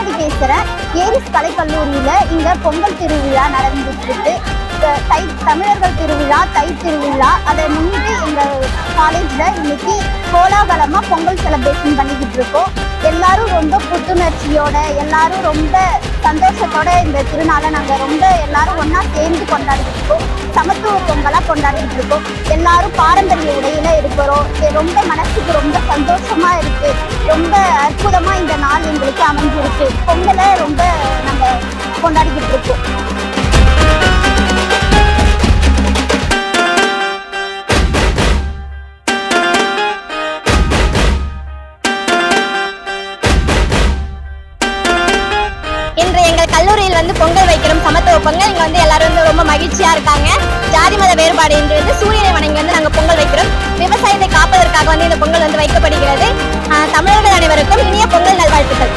பாரதி பேசுறேன். ஏரிஸ் கலைக்கல்லூரியில இங்க பொங்கல் திருவிழா நடந்துட்டு இருக்கு. தமிழர்கள் திருவிழா, தை திருவிழா, அதை முன்னிட்டு எங்க காலேஜ்ல இன்னைக்கு கோலாகலமா பொங்கல் செலிப்ரேஷன் பண்ணிக்கிட்டு இருக்கோம். எல்லாரும் ரொம்ப புத்துணர்ச்சியோட, எல்லாரும் ரொம்ப சந்தோஷத்தோட இந்த திருநாளை நாங்கள் ரொம்ப எல்லாரும் ஒன்னா சேர்ந்து கொண்டாடிட்டு இருக்கோம். சமத்துவ பொங்கலா கொண்டாடிட்டு இருக்கோம். எல்லாரும் பாரம்பரிய உடையில இருக்கிறோம். ரொம்ப மனசுக்கு ரொம்ப சந்தோஷமா இருக்கு. ரொம்ப அற்புதமா இந்த நாள் எங்களுக்கு அமைஞ்சிருக்கு. பொங்கலை ரொம்ப நாங்க கொண்டாடிக்கிட்டு இருக்கோம். இன்று எங்கள் கல்லூரியில் பொங்கல் வைக்கிறோம், சமத்துவ பொங்கல். இங்க எல்லாரும் ரொம்ப மகிழ்ச்சியா இருக்காங்க. ஜாதி மத வேறுபாடு என்று சூரியனை வணங்கி நாங்கள் பொங்கல் வைக்கிறோம். விவசாயத்தை காப்பதற்காக இந்த பொங்கல் வைக்கப்படுகிறது. தமிழர்கள் அனைவருக்கும் இனிய பொங்கல் நல்வாழ்த்துக்கள்.